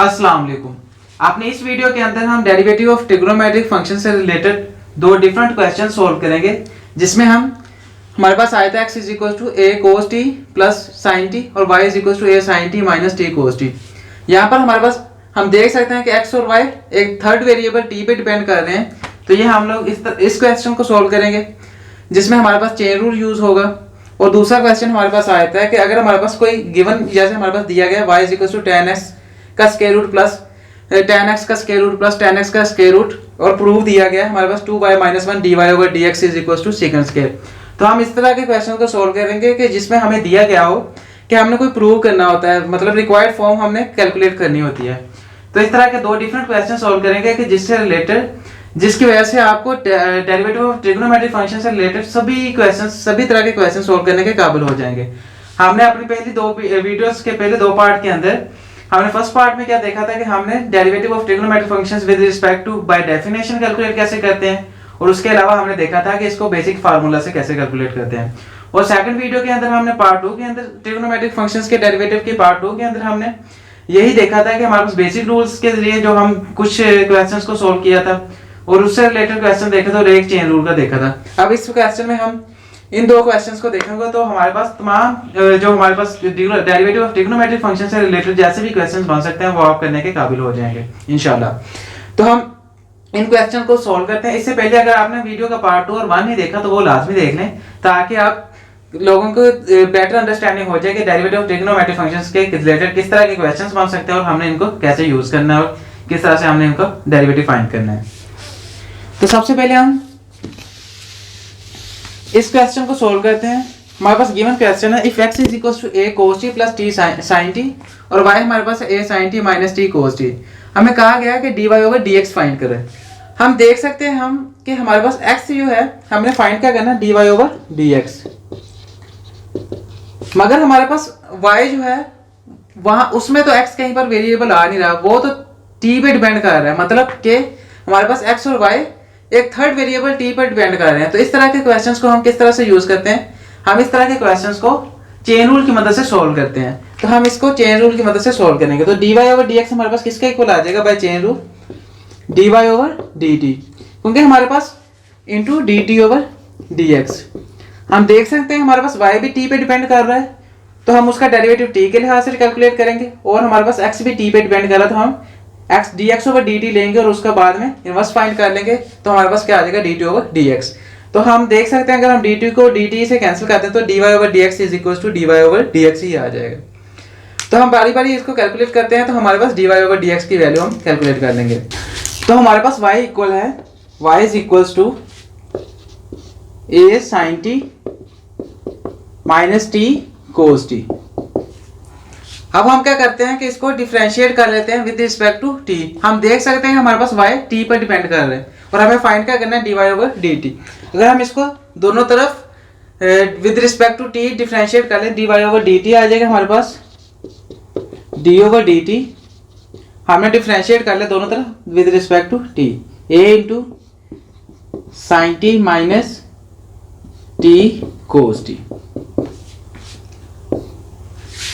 अस्सलाम वालेकुम। आपने इस वीडियो के अंदर हम डेरिवेटिव ऑफ ट्रिग्नोमेट्रिक फंक्शन से रिलेटेड दो डिफरेंट क्वेश्चन सोल्व करेंगे, जिसमें हमारे पास आया था x is equal to A cos T plus sine T और y is equal to A sine T minus T cos T. यहाँ पर हमारे पास हम देख सकते हैं कि x और y एक थर्ड वेरिएबल t पे डिपेंड कर रहे हैं। तो ये हम लोग इस क्वेश्चन को सोल्व करेंगे, जिसमें हमारे पास चेन रूल यूज होगा। और दूसरा क्वेश्चन हमारे पास आया था कि अगर हमारे पास कोई गिवन, जैसे हमारे पास दिया गया y is equal to ten x का square root plus ten x का square root plus ten x का स्क्वायर रूट, और प्रूफ दिया गया हमारे पास 2y minus one d y over d x is equal to second square. तो हम इस तरह के क्वेश्चन को सोल्व करेंगे कि जिसमें हमें दिया गया हो कि हमने कोई प्रूव करना होता है, मतलब रिक्वायर्ड फॉर्म हमने कैलकुलेट करनी होती है। तो इस तरह के दो डिफरेंट क्वेश्चन सोल्व करेंगे कि जिससे रिलेटेड, जिसकी वजह से आपको डेरिवेटिव ऑफ ट्रिग्नोमेट्रिक फंक्शन से रिलेटेड सभी तरह के क्वेश्चन सोल्व करने के काबिल हो जाएंगे। हमने अपनी पहली दो वीडियोस के पहले दो पार्ट के अंदर हमने फर्स्ट पार्ट में क्या देखा था कि हमने derivative of trigonometric functions with respect to by definition calculate कैसे करते हैं, और उसके अलावा हमने देखा था कि इसको बेसिक फार्मूला से कैसे कैलकुलेट करते हैं। और सेकंड वीडियो के अंदर हमने पार्ट 2 के अंदर ट्रिग्नोमेट्रिक फंक्शंस के डेरिवेटिव के पार्ट 2 के अंदर हमने यही देखा था कि हमारे पास बेसिक रूल्स के जरिए जो हम कुछ क्वेश्चंस को सोल्व किया था, और उससे रिलेटेड क्वेश्चन देखा था और एक चेन रूल का देखा था। अब इस क्वेश्चन में हम इन दो क्वेश्चंस को देखेंगे तो हमारे पास तमाम जो हमारे पास डेरिवेटिव ऑफ ट्रिग्नोमेट्रिक फंक्शन से रिलेटेड जैसे भी क्वेश्चंस बन सकते हैं वो आप करने के काबिल हो जाएंगे इंशाल्लाह। तो हम इन क्वेश्चन को सॉल्व करते हैं। इससे पहले अगर आपने वीडियो का पार्ट 2 और 1 नहीं देखा तो वो लाजमी देख लें, ताकि आप लोगों को बेटर अंडरस्टैंडिंग हो जाए कि डेरिवेटिव ऑफ ट्रिग्नोमेट्रिक फंक्शंस के रिलेटेड किस तरह के क्वेश्चंस बन सकते हैं और हमने इनको कैसे यूज करना है और किस तरह से हमने इनको डेरिवेटिव फाइंड करना है। तो सबसे पहले हम इस क्वेश्चन को सोल्व करते हैं। हमारे पास गिवन क्वेश्चन है if x is equal to a cos t plus t sin t और y हमारे पास a sin t minus t cos t। हमें कहा गया कि dy ओवर dx फाइंड करें। हम देख सकते हैं कि हमारे पास x जो है हमने फाइंड क्या करना है dy ओवर dx, मगर हमारे पास y जो है वहां उसमें तो x कहीं पर वेरिएबल आ नहीं रहा, वो तो t पे डिपेंड कर रहा है। मतलब कि हमारे पास x और y एक थर्ड वेरिएबल t पर डिपेंड कर रहे हैं। तो इस तरह के क्वेश्चंस को हम किस तरह से यूज करते हैं, हम इस तरह के क्वेश्चंस को चेन रूल की मदद से सोल्व करते हैं। तो हम इसको चेन रूल की मदद से सोल्व करेंगे। तो dy ओवर dx हमारे पास किसके इक्वल आ जाएगा by chain rule, dy over dt, क्योंकि हमारे पास इनटू dt ओवर dx। हम देख सकते हैं हमारे पास y भी t पे डिपेंड कर रहा है, तो हम उसका डेरिवेटिव t के लिहाज से कैलकुलेट करेंगे, और हमारे पास x भी t पे डिपेंड कर रहा है, तो हम x dx ओवर dt लेंगे और उसका बाद में इनवर्स फाइंड कर लेंगे। तो हमारे पास क्या आ जाएगा dt ओवर dx। तो हम देख सकते हैं अगर हम dt को dt से कैंसिल करते हैं तो dy over dx is equal to dy over dx ही आ जाएगा। तो हम बारी बारी इसको कैलकुलेट करते हैं, तो हमारे पास dy ओवर dx की वैल्यू हम कैलकुलेट कर लेंगे। तो हमारे पास y इक्वल है y is equal to a sin t minus t cos t। अब हम क्या करते हैं कि इसको डिफरेंशिएट कर लेते हैं विद रिस्पेक्ट टू t। हम देख सकते हैं हमारे पास y t पर डिपेंड कर रहे हैं और हमें फाइंड क्या करना है dy ओवर dt। अगर हम इसको दोनों तरफ with respect to t differentiate कर लें dy ओवर dt आ जाएगा हमारे पास d ओवर dt। हमने डिफरेंशिएट कर लिया दोनों तरफ with respect to t, a into sine t minus t cos t।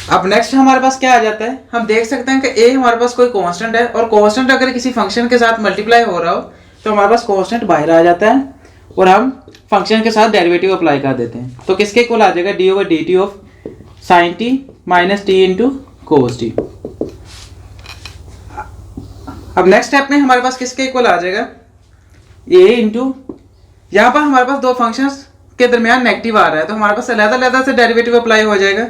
अब नेक्स्ट हमारे पास क्या आ जाता है, हम देख सकते हैं कि a हमारे पास कोई कांस्टेंट है, और कांस्टेंट अगर किसी फंक्शन के साथ मल्टीप्लाई हो रहा हो तो हमारे पास कांस्टेंट बाहर आ जाता है और हम फंक्शन के साथ डेरिवेटिव अप्लाई कर देते हैं। तो किसके इक्वल आ जाएगा d over dt of sin t minus t into cos t। अब नेक्स्ट स्टेप में हमारे पास किसके इक्वल आ जाएगा a इंटू, यहाँ पर हमारे पास दो फंक्शंस के दरमियान नेगेटिव आ रहा है, तो हमारे पास अलग-अलग से डेरिवेटिव अप्लाई हो जाएगा।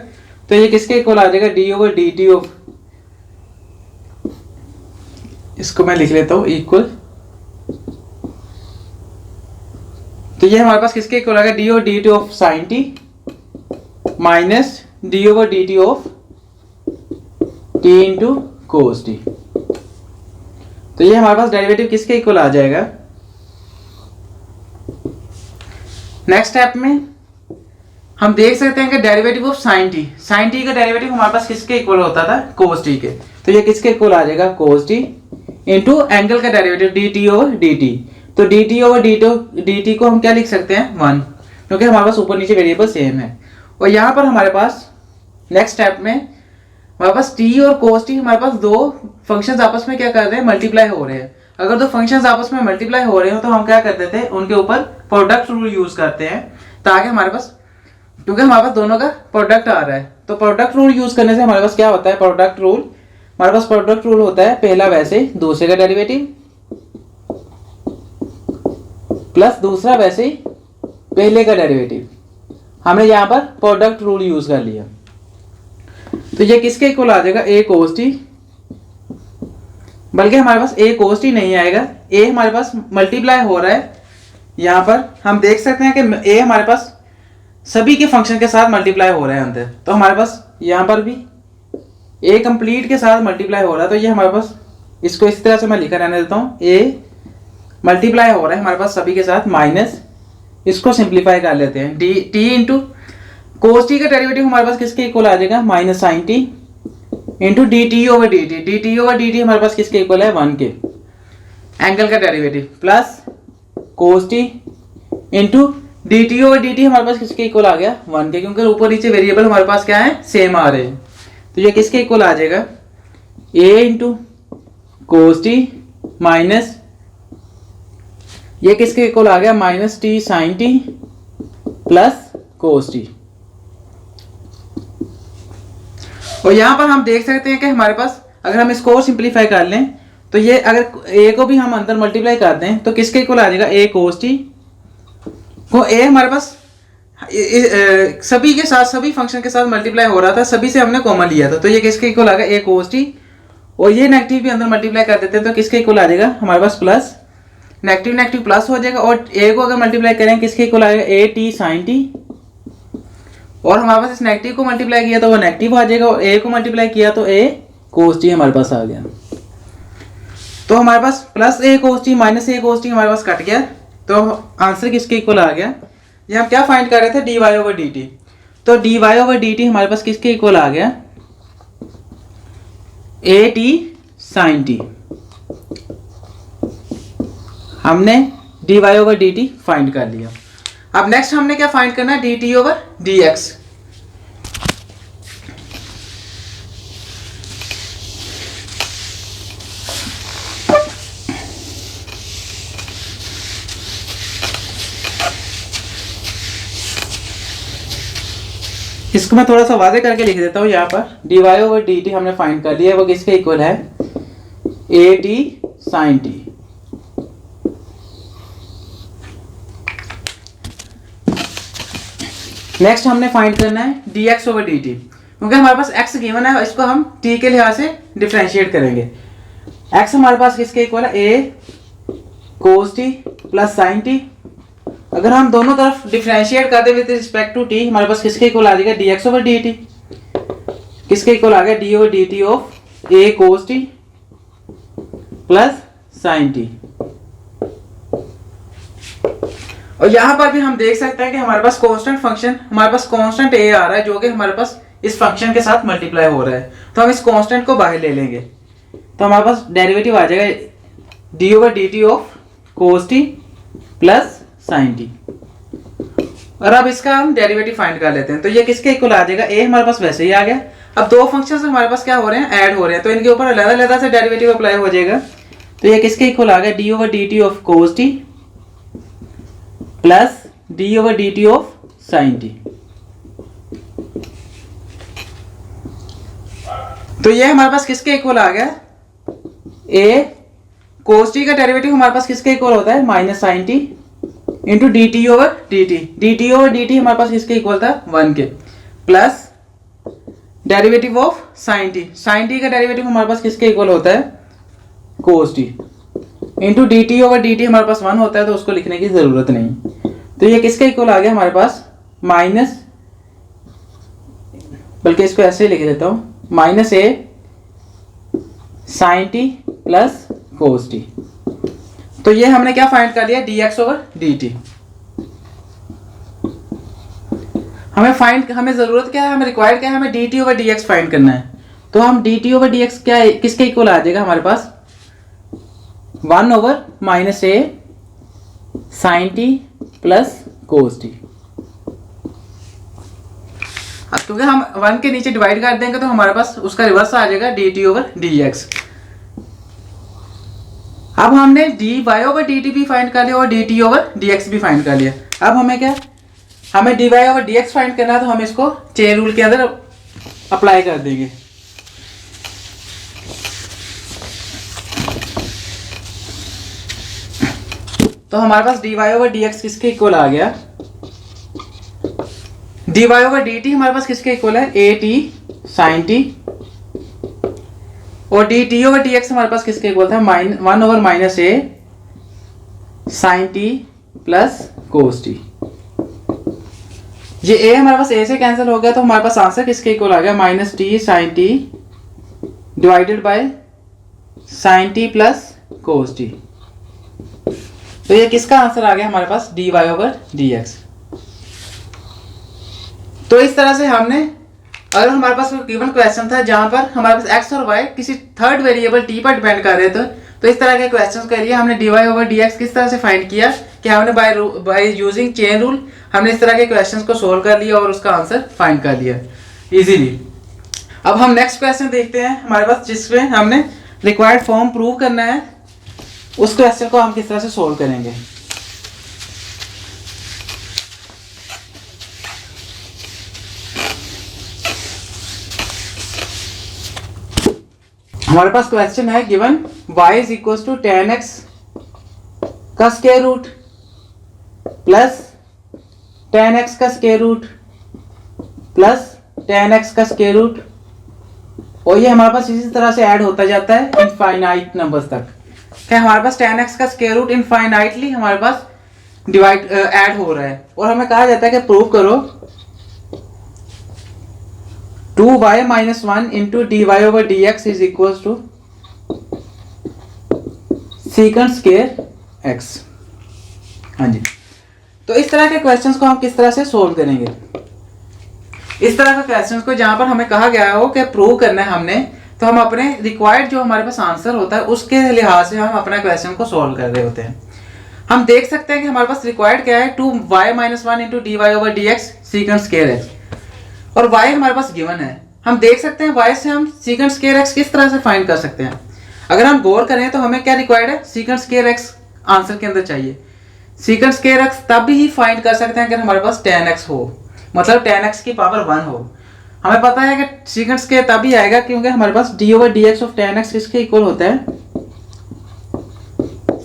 तो ये किसके इक्वल आ जाएगा d ओवर dt ऑफ, इसको मैं लिख लेता हूँ इक्वल। तो ये हमारे पास किसके इक्वल आ गया d over dt of sin t minus d over dt of t into cos t। तो ये हमारे पास डेरिवेटिव किसके इक्वल आ जाएगा। नेक्स्ट स्टेप में हम देख सकते हैं कि डेरिवेटिव ऑफ sin t का डेरिवेटिव हमारे पास किसके इक्वल होता था cos t के। तो ये किसके इक्वल आ जाएगा cos t इंटू एंगल का डेरिवेटिव dt ओवर dt। तो dt ओवर dt को हम क्या लिख सकते हैं 1, क्योंकि हमारे पास ऊपर नीचे वेरिएबल सेम है। और यहाँ पर हमारे पास नेक्स्ट स्टेप में हमारे पास टी और कोस टी, हमारे पास दो फंक्शंस आपस में क्या कर रहे हैं, मल्टीप्लाई हो रहे हैं। अगर दो फंक्शंस आपस में मल्टीप्लाई हो रहे हो तो हम क्या करते थे, उनके ऊपर प्रोडक्ट रूल यूज करते हैं, ताकि हमारे पास, क्योंकि हमारे पास दोनों का प्रोडक्ट आ रहा है, तो प्रोडक्ट रूल यूज करने से हमारे पास क्या होता है, प्रोडक्ट रूल, हमारे पास प्रोडक्ट रूल होता है पहला वैसे दूसरे का डेरिवेटिव प्लस दूसरा वैसे ही पहले का डेरिवेटिव। हमने यहाँ पर प्रोडक्ट रूल यूज कर लिया, तो ये किसके इक्वल आ जाएगा, ए कोस टी, बल्कि हमारे पास ए कोस टी नहीं आएगा, ए हमारे पास मल्टीप्लाई हो रहा है। यहाँ पर हम देख सकते हैं कि ए हमारे पास सभी के फंक्शन के साथ मल्टीप्लाई हो रहा है अंदर, तो हमारे पास यहाँ पर भी ए कंप्लीट के साथ मल्टीप्लाई हो रहा है। तो ये हमारे पास, इसको इस तरह से मैं लिखा रहने देता हूँ, ए मल्टीप्लाई हो रहा है हमारे पास सभी के साथ, माइनस, इसको सिंप्लीफाई कर लेते हैं, d t into cos t का डेरिवेटिव हमारे पास किसके इक्वल आ जाएगा, minus sine t into d t over d t, d t over d t हमारे पास किसके इक्वल है, 1 के एंगल का derivative, plus cos t into d t over d t हमारे पास किसके इक्वल आ गया, 1 के, क्योंकि ऊपर नीचे वेरिएबल हमारे पास क्या है, सेम आ रहे हैं। तो ये किसके इक्वल आ जाएगा, a into cos t minus, ये किसके इक्वल आ गया, minus t sine t plus cos t. और यहां पर हम देख सकते हैं कि हमारे पास, अगर हम इसको और सिंप्लीफाई कर लें तो ये, अगर ए को भी हम अंदर मल्टीप्लाई कर दें तो किसके इक्वल आ जाएगा, ए कोस टी को, ए हमारे पास सभी के साथ, सभी फंक्शन के साथ मल्टीप्लाई हो रहा था, सभी से हमने कॉमन लिया था, तो ये किसके इक्वल आ गया, ए कोस टी, और ये नेगेटिव भी अंदर मल्टीप्लाई कर देते हैं तो किसके इक्वल आ जाएगा, हमारे पास प्लस, नेगेटिव नेगेटिव प्लस हो जाएगा, और ए को अगर मल्टीप्लाई करें किसके इक्वल आएगा, ए टी साइन टी, और हमारे पास इस नेगेटिव को मल्टीप्लाई किया तो वो नेगेटिव आ जाएगा, और ए को मल्टीप्लाई किया तो ए कोस टी हमारे पास आ गया। तो हमारे पास प्लस ए कोस टी माइनस ए कोस टी हमारे पास कट गया, तो आंसर किसके इक्वल आ गया, ये हम क्या फाइंड कर रहे थे, d y over d t, तो d y over d t हमारे पास किसके इक्वल आ गया, ए टी साइन टी। हमने d y over d t find कर लिया। अब नेक्स्ट हमने क्या फाइंड करना है, d t over d x. इसको मैं थोड़ा सा वादे करके लिख देता हूँ, यहाँ पर d y over d t हमने फाइंड कर लिया, वो किसके इक्वल है, a t sine t. Next हमने फाइंड करना है d x over d t, क्योंकि हमारे पास एक्स गिवन है, इसको हम टी के लिहाज से डिफ्रेंशिएट करेंगे। एक्स हमारे पास किसके इक्वल है, ए cos T plus sine T, अगर हम दोनों तरफ डिफरेंशिएट करते विद रिस्पेक्ट टू टी, हमारे पास किसके इक्वल आ जाएगा, D x over d T, किसके इक्वल आ गया, D over d T of A cos T plus sine T. और यहां पर भी हम देख सकते हैं कि हमारे पास कांस्टेंट फंक्शन, हमारे पास कांस्टेंट ए आ रहा है, जो कि हमारे पास इस फंक्शन के साथ मल्टीप्लाई हो रहा है, तो हम इस कांस्टेंट को बाहर ले लेंगे, तो हमारे पास डेरिवेटिव आ जाएगा d over d T of cos T plus sine T. और अब इसका हम डेरिवेटिव फाइंड कर लेते हैं, तो ये किसके इक्वल आ जाएगा, ए हमारे पास वैसे ही आ गया। अब दो फंक्शंस हमारे पास क्या हो रहे हैं, ऐड हो रहे हैं, तो इनके ऊपर अलग-अलग से डेरिवेटिव अप्लाई हो जाएगा, तो ये किसके इक्वल आ गया, D over d T of cos T plus D over d T of sine T. तो ये हमारे पास किसके इक्वल आ गया, ए कोस टी का डेरिवेटिव हमारे पास किसके इक्वल होता है, minus sine t into d t over d t, d t over d t हमारे पास किसके इक्वल था, 1 के, plus derivative of sine t, sine t का डेरिवेटिव हमारे पास किसके इक्वल होता है, cos t into d t over d t हमारे पास 1 होता है, तो उसको लिखने की जरूरत नहीं। तो ये किसके इक्वल आ गया हमारे पास, माइनस, बल्कि इसको ऐसे ही लिख देता हूँ, minus a sine t plus cos t. तो ये हमने क्या फाइंड कर लिया, d x over d t. हमें जरूरत क्या है, हमें रिक्वायर्ड क्या है, हमें d t over d x find करना है, तो हम d t over d x क्या किसके इक्वल आ जाएगा हमारे पास, 1 over minus a sine t plus cos t. अब क्योंकि हम 1 के नीचे डिवाइड कर देंगे तो हमारे पास उसका रिवर्स आ जाएगा dt ओवर dx। अब हमने dy ओवर dt भी फाइंड कर लिया और dt ओवर dx भी फाइंड कर लिया। अब हमें क्या, हमें dy ओवर dx फाइंड करना है, तो हम इसको चेन रूल के अंदर अप्लाई कर देंगे। तो हमारे पास dy ओवर dx किसके इक्वल आ गया, dy ओवर dt हमारे पास किसके इक्वल है, at sin t, और dt ओवर dx हमारे पास किसके इक्वल था, 1 over minus a sin t plus cos t। ये a हमारे पास a से कैंसिल हो गया, तो हमारे पास आंसर किसके इक्वल आ गया, minus t sin t divided by sin t plus cos t। तो ये किसका आंसर आ गया हमारे पास, dy ओवर dx। तो इस तरह से हमने, अगर हमारे पास कोई गिवन क्वेश्चन था जहां पर हमारे पास x और y किसी थर्ड वेरिएबल t पर डिपेंड कर रहे थे, तो इस तरह के क्वेश्चंस के लिए हमने dy ओवर dx किस तरह से फाइंड किया कि हमने बाय यूजिंग चेन रूल हमने इस तरह के क्वेश्चंस को सोल्व कर लिया और उसका आंसर फाइंड कर लिया इजीली। अब हम नेक्स्ट क्वेश्चन देखते हैं हमारे पास, जिसमें हमने रिक्वायर्ड फॉर्म प्रूव करना है, उस क्वेश्चन को हम किस तरह से सोल्व करेंगे। हमारे पास क्वेश्चन है given y is equal to tan x का square root plus tan x का square root plus tan x का स्क्वायर रूट, और ये हमारे पास इसी तरह से ऐड होता जाता है इनफाइनाइट नंबर्स तक। क्या हमारे पास tan x का स्क्वायर रूट इनफाइनाइटली हमारे पास डिवाइड ऐड हो रहा है, और हमें कहा जाता है कि प्रूव करो 2y minus 1 into dy over dx is equal to secant square x। हाँ जी, तो इस तरह के क्वेश्चंस को हम किस तरह से सोल्व करेंगे। इस तरह के क्वेश्चंस को जहां पर हमें कहा गया हो कि प्रूव करना है हमने, तो हम अपने रिक्वायर्ड जो हमारे पास आंसर होता है उसके लिहाज से हम अपना क्वेश्चन को सोल्व कर रहे होते हैं। हम देख सकते हैं कि हमारे पास रिक्वायर्ड क्या है, 2y minus 1 into dy over dx secant square x, और y हमारे पास गिवन है। हम देख सकते हैं y से हम सीकेंट स्क्वायर x किस तरह से फाइंड कर सकते हैं। अगर हम गौर करें तो हमें क्या रिक्वायर्ड है, सीकेंट स्क्वायर x आंसर के अंदर चाहिए। सीकेंट स्क्वायर x तब ही फाइंड कर सकते हैं अगर हमारे पास tan x हो, मतलब tan x की पावर 1 हो। हमें पता है कि सीकेंट स्क्वायर तभी आएगा क्योंकि हमारे पास d over dx of tan x किसके इक्वल होता है,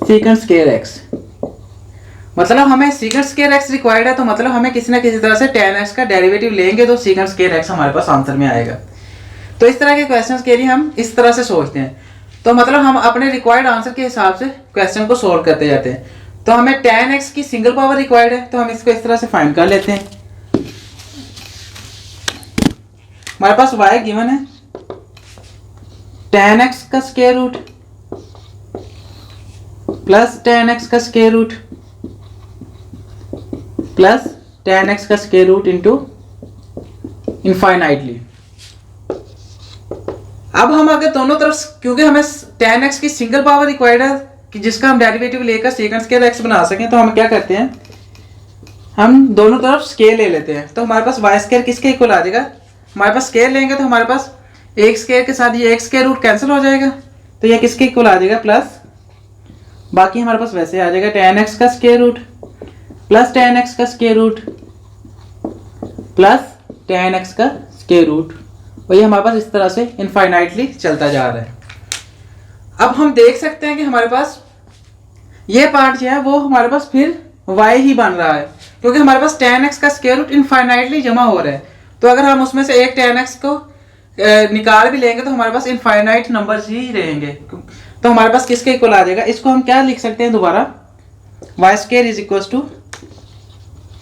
सीकेंट स्क्वायर x। मतलब हमें सीकेंट स्क्वायर x रिक्वायर्ड है, तो मतलब हमें किसी ना किसी तरह से tan x का डेरिवेटिव लेंगे तो सीकेंट स्क्वायर x हमारे पास आंसर में आएगा। तो इस तरह के क्वेश्चंस के लिए हम इस तरह से सोचते हैं, तो मतलब हम अपने रिक्वायर्ड आंसर के हिसाब से क्वेश्चन को सोल्व करते जाते हैं। तो हमें tan x की सिंगल पावर रिक्वायर्ड है, तो हम इसको इस तरह से फाइंड कर लेते हैं। हमारे पास y गिवन है tan x का square root plus tan x का square root plus tan x का स्क्वायर रूट इंटू इनफाइनाइटली। अब हम अगर दोनों तरफ, क्योंकि हमें tan x की सिंगल पावर रिक्वायर्ड है कि जिसका हम डेरिवेटिव लेकर सेकंड स्क्वायर x बना सकें, तो हम क्या करते हैं, हम दोनों तरफ स्केयर ले लेते हैं। तो हमारे पास y स्क्वायर किसके इक्वल आ जाएगा, हमारे पास स्केयर लेंगे तो हमारे पास एक स्क्वायर के साथ ये एक स्क्वायर रूट कैंसिल हो जाएगा, तो ये किसके इक्वल आ जाएगा, प्लस बाकी हमारे पास वैसे आ जाएगा tan x का square root plus tan x का square root plus tan x का स्क्वायर रूट, और ये हमारे पास इस तरह से इनफाइनाइटली चलता जा रहा है। अब हम देख सकते हैं कि हमारे पास ये पार्ट जो है वो हमारे पास फिर y ही बन रहा है, क्योंकि हमारे पास tan x का स्क्वायर रूट इनफाइनाइटली जमा हो रहा है। तो अगर हम उसमें से एक tan x को निकाल भी लेंगे तो हमारे पास इनफाइनाइट नंबर्स ही रहेंगे, तो हमारे पास किसके इक्वल आ जाएगा। इसको हम क्या लिख सकते हैं दोबारा, y square is equal to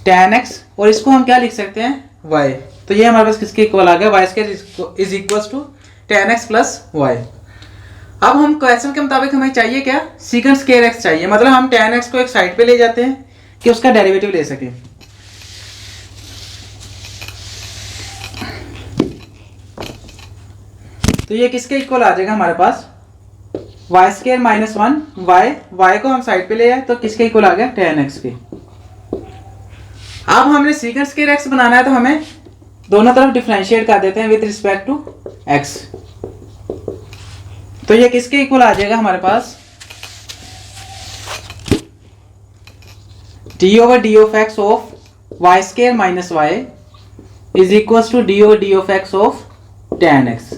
tan x, और इसको हम क्या लिख सकते हैं, y। तो ये हमारे पास किसके इक्वल आ गया, y square is equal to tan x plus y। अब हम क्वेश्चन के मुताबिक हमें चाहिए क्या, सीकेंट स्क्वायर x चाहिए, मतलब हम tan x को एक साइड पे ले जाते हैं कि उसका डेरिवेटिव ले सकें। तो ये किसके इक्वल आ जाएगा हमारे पास, y स्क्वायर माइनस 1 y को हम साइड पे ले आए तो किसके इक्वल आ गया, tan x के। अब हमने सीकेंट स्क्वायर x बनाना है, तो हमें दोनों तरफ डिफरेंशिएट कर देते हैं विद रिस्पेक्ट टू x। तो ये किसके इक्वल आ जाएगा हमारे पास, d over d of x of y square minus y is equal to d over d of x of tan x।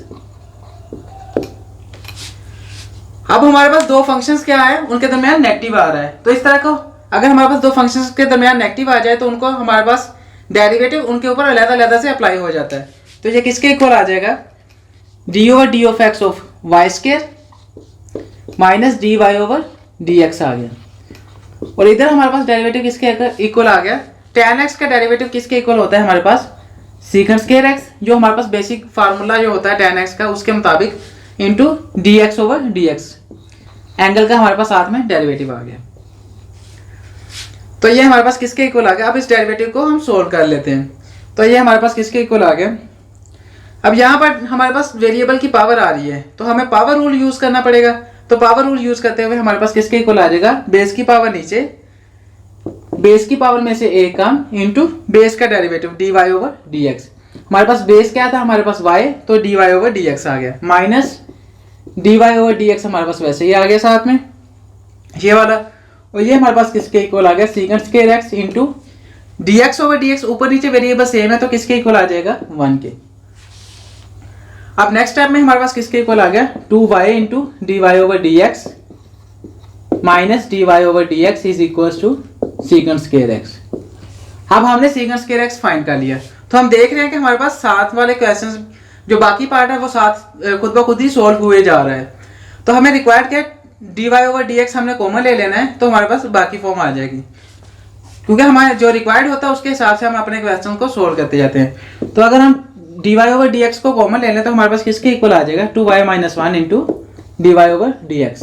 अब हमारे पास दो फंक्शंस क्या है, उनके दरमियान नेगेटिव आ रहा है। तो इस तरह को अगर हमारे पास दो फंक्शंस के दरमियान नेगेटिव आ जाए तो उनको हमारे पास डेरिवेटिव उनके ऊपर अलग-अलग से अप्लाई हो जाता है। तो ये किसके इक्वल आ जाएगा, d over d of x of y square minus d y over d x आ गया। और इधर हमारे पास डेरिवेटिव किसके इक्वल आ गया, tan x का डेरिवेटिव किसके इक्वल होता है हमारे पास, सीकंड स्क्वायर x, जो हमारे पास बेसिक फार्मूला जो होता है tan x का उसके मुताबिक into D x over d x, angle का हमारे पास साथ में डेरिवेटिव आ गया। तो ये हमारे पास किसके इक्वल आ गया। अब इस डेरिवेटिव को हम सोल्व कर लेते हैं। तो ये हमारे पास किसके इक्वल आ गया। अब यहाँ पर हमारे पास वेरिएबल की पावर आ रही है तो हमें पावर रूल यूज करना पड़ेगा। तो पावर रूल यूज करते हुए हमारे पास किसके इक्वल आ जाएगा, बेस की पावर नीचे, बेस की पावर में से एक काम इंटू बेस का derivative d y over d x. हमारे पास बेस क्या था, हमारे पास y, तो d y over d x आ गया, minus d y over d x हमारे पास वैसे ही आ गया साथ में ये वाला। और ये हमारे पास किसके इक्वल आ गया, secant square x into D x over d x, ऊपर नीचे वेरिएबल सेम है तो किसके इक्वल आ जाएगा 1 के। अब नेक्स्ट स्टेप में हमारे पास किसके इक्वल आ गया, 2y into d y over d x minus d y over d x is equal to secant square x. अब हमने सीकंड स्क्वायर एक्स फाइंड कर लिया। तो हम देख रहे हैं कि हमारे पास साथ वाले क्वेश्चंस जो बाकी पार्ट है वो साथ खुद ब खुद ही सोल्व हुए जा रहा है। तो हमें रिक्वायर्ड क्या, d y over d x हमने कॉमन ले लेना है तो हमारे पास बाकी फॉर्म आ जाएगी, क्योंकि हमारे जो रिक्वायर्ड होता है उसके हिसाब से हम अपने क्वेश्चन को सोल्व करते जाते हैं। तो अगर हम d y over d x को कॉमन ले लें तो हमारे पास किसके इक्वल आ जाएगा, 2y minus 1 into d y over d x.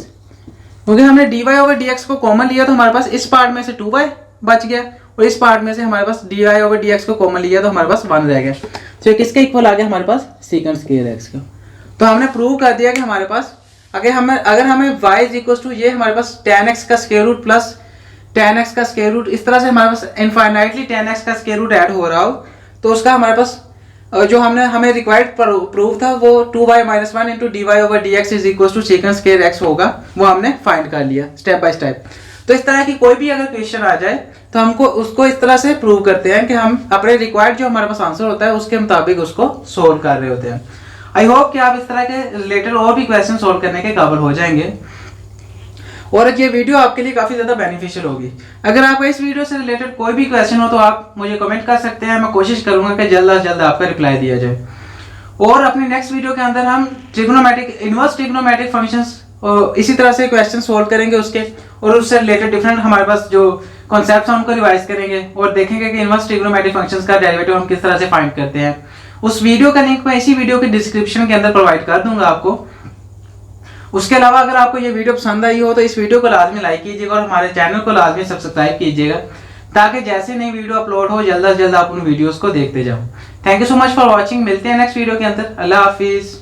क्योंकि हमने d y over d x को कॉमन लिया तो हमारे पास इस पार्ट में से 2y बच गया और इस पार्ट में से हमारे पास d y over d x को कॉमन लिया तो हमारे पास 1 रह गया। तो ये किसके इक्वल आ गया हमारे पास, सीकंड स्क्वायर एक्स का। तो हमने प्रूव कर दिया कि हमारे पास अगर हमें y इज इक्वल टू ये हमारे पास tan x का square root plus tan x का स्क्वायर रूट, इस तरह से हमारे पास इनफाइनाइटली tan x का स्क्वायर रूट ऐड हो रहा हो तो उसका हमारे पास जो हमें रिक्वायर्ड प्रूव था वो 2y minus 1 into d y over d x is equal to secant square x होगा, वो हमने फाइंड कर लिया स्टेप बाय स्टेप। तो इस तरह की कोई भी अगर क्वेश्चन आ जाए तो हमको उसको इस तरह से प्रूव करते हैं कि हम अपने रिक्वायर्ड जो हमारे पास आंसर होता है उसके मुताबिक उसको सोल्व कर रहे होते हैं। आई होप कि आप इस तरह के रिलेटेड और भी क्वेश्चन सोल्व करने के काबिल हो जाएंगे और ये वीडियो आपके लिए काफ़ी ज़्यादा बेनिफिशियल होगी। अगर आपको इस वीडियो से रिलेटेड कोई भी क्वेश्चन हो तो आप मुझे कमेंट कर सकते हैं, मैं कोशिश करूंगा कि जल्द से जल्द आपका रिप्लाई दिया जाए। और अपनी नेक्स्ट वीडियो के अंदर हम ट्रिग्नोमेट्रिक इनवर्स ट्रिग्नोमेट्रिक फंक्शंस इसी तरह से क्वेश्चन सोल्व करेंगे उसके, और उससे रिलेटेड डिफरेंट हमारे पास जो कॉन्सेप्ट्स हैं उनको रिवाइज करेंगे और देखेंगे कि इनवर्स ट्रिग्नोमेट्रिक फंक्शंस का डेरिवेटिव हम किस तरह से फाइंड करते हैं। उस वीडियो का लिंक मैं इसी वीडियो के डिस्क्रिप्शन के अंदर प्रोवाइड कर दूंगा आपको। उसके अलावा अगर आपको ये वीडियो पसंद आई हो तो इस वीडियो को लाजमी लाइक कीजिएगा और हमारे चैनल को लाजमी सब्सक्राइब कीजिएगा ताकि जैसे नई वीडियो अपलोड हो जल्द से जल्द आप उन वीडियोस को देखते जाओ। Thank you so much for watching. मिलते हैं नेक्स्ट वीडियो के अंदर। अल्लाह हाफिज़।